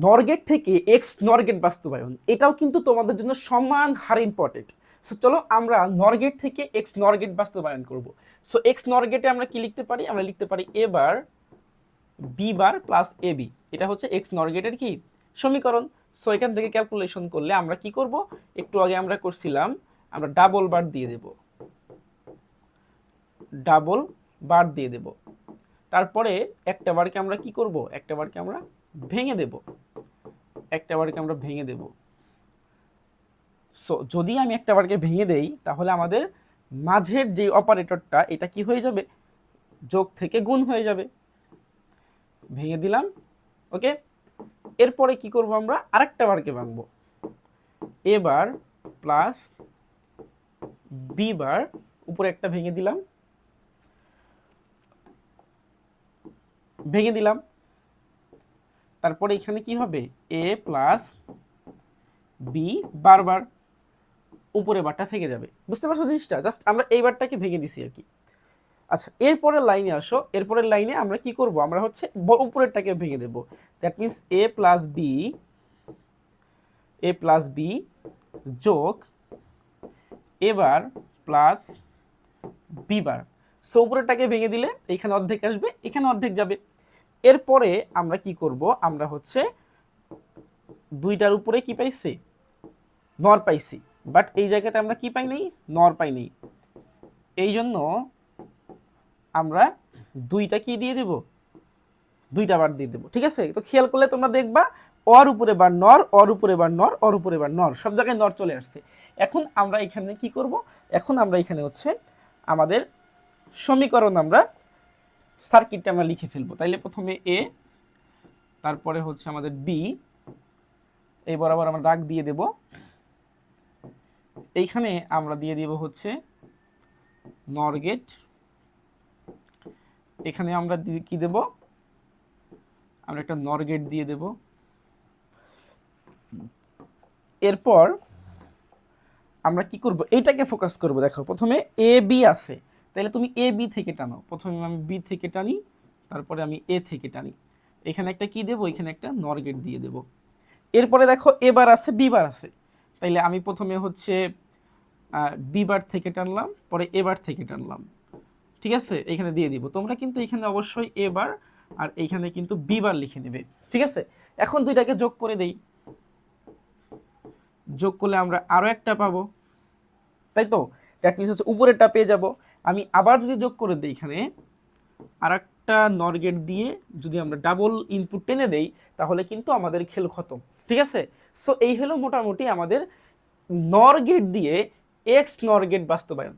নর গেট থেকে এক্স নর গেট বাস্তবায়ন, এটাও কিন্তু তোমাদের জন্য সমান হারে ইম্পর্টেন্ট। সো চলো আমরা নর গেট থেকে এক্স নর গেট বাস্তবায়ন করব। সো এক্স নর গেটে আমরা কি লিখতে পারি? আমরা লিখতে পারি এ বার B bar plus A B. এটা হচ্ছে এক্স নর গেটের কি সমীকরণ। সো এখান থেকে ক্যালকুলেশন করলে আমরা কি করব, একটু আগে আমরা করছিলাম, আমরা ডাবল বার দিয়ে দেব, ডাবল বার দিয়ে দেব। তারপরে একটা বারকে আমরা কি করব, একটা বারকে আমরা ভেঙে দেব, একটা বারকে আমরা ভেঙে দেব। সো যদি আমি একটা বারকে ভেঙে দেই তাহলে আমাদের মাঝের যে অপারেটরটা এটা কি হয়ে যাবে, যোগ থেকে গুণ হয়ে যাবে। ভেঙে দিলাম, ওকে। এরপরে কি করব, আমরা আরেকটা বারকে ভাঙবো, এ বার প্লাস বি বার, উপরে একটা ভেঙে দিলাম, ভেঙে দিলাম। তারপরে এখানে কি হবে, এ প্লাস বি বারবার, উপরে বারটা থেকে যাবে। বুঝতে পারছো জিনিসটা? জাস্ট আমরা এই বারটাকে ভেঙে দিছি আর কি। আচ্ছা, এরপরের লাইনে আসো। এরপরের লাইনে আমরা কি করব, আমরা হচ্ছে উপরেরটাকে ভেঙে দেব। That means A plus B যোগ এবার প্লাস বি বার। সো উপরেরটাকে ভেঙে দিলে এখানে অর্ধেক আসবে, এখানে অর্ধেক যাবে। এরপরে আমরা কি করব, আমরা হচ্ছে দুইটার উপরে কি পাইছি, নর পাইছি, বাট এই জায়গাতে আমরা কি পাই নাই, নর পাই নাই। এই জন্য আমরা দুইটা কি দিয়ে দেব, দুইটা বার দিয়ে দেবো। ঠিক আছে? তো খেয়াল করলে তোমরা দেখবা অর উপরে বার নর, অর উপরে বার নর, অর উপরে বার নর, সব জায়গায় নর চলে আসছে। এখন আমরা এখানে কি করব, এখন আমরা এখানে হচ্ছে আমাদের সমীকরণ, আমরা সার্কিটটা আমরা লিখে ফেলবো। তাইলে প্রথমে এ, তারপরে হচ্ছে আমাদের বি, এই বরাবর আমরা দাগ দিয়ে দেব। এইখানে আমরা দিয়ে দিব হচ্ছে নর গেট, এখানে আমরা কি দেব, আমরা একটা নর গেট দিয়ে দেব। এরপর আমরা কি করব, এইটাকে ফোকাস করব। দেখো প্রথমে এ বি আছে, তাহলে তুমি এ বি থেকে টানো। প্রথমে আমি বি থেকে টানি, তারপরে আমি এ থেকে টানি। এখানে একটা কি দেব, এখানে একটা নর গেট দিয়ে দেব। এরপরে দেখো এবার আছে বি বার আছে, তাইলে আমি প্রথমে হচ্ছে বি বার থেকে টানলাম, পরে এবার থেকে টানলাম। ঠিক আছে? এখানে দিয়ে দিব। তোমরা কিন্তু এখানে অবশ্যই এবার আর এইখানে কিন্তু বি বার লিখে নেবে। ঠিক আছে? এখন দুইটাকে যোগ করে দেই, যোগ করলে আমরা আরো একটা পাবো, তাই তো? দ্যাট মিনস হচ্ছে উপরেরটা পেয়ে যাব। আমি আবার যদি যোগ করে দিই, এখানে আর একটা নর গেট দিয়ে যদি আমরা ডাবল ইনপুট টেনে দেই তাহলে কিন্তু আমাদের খেল খতম। ঠিক আছে? সো এই হলো মোটামুটি আমাদের নর গেট দিয়ে এক্স নর গেট বাস্তবায়ন।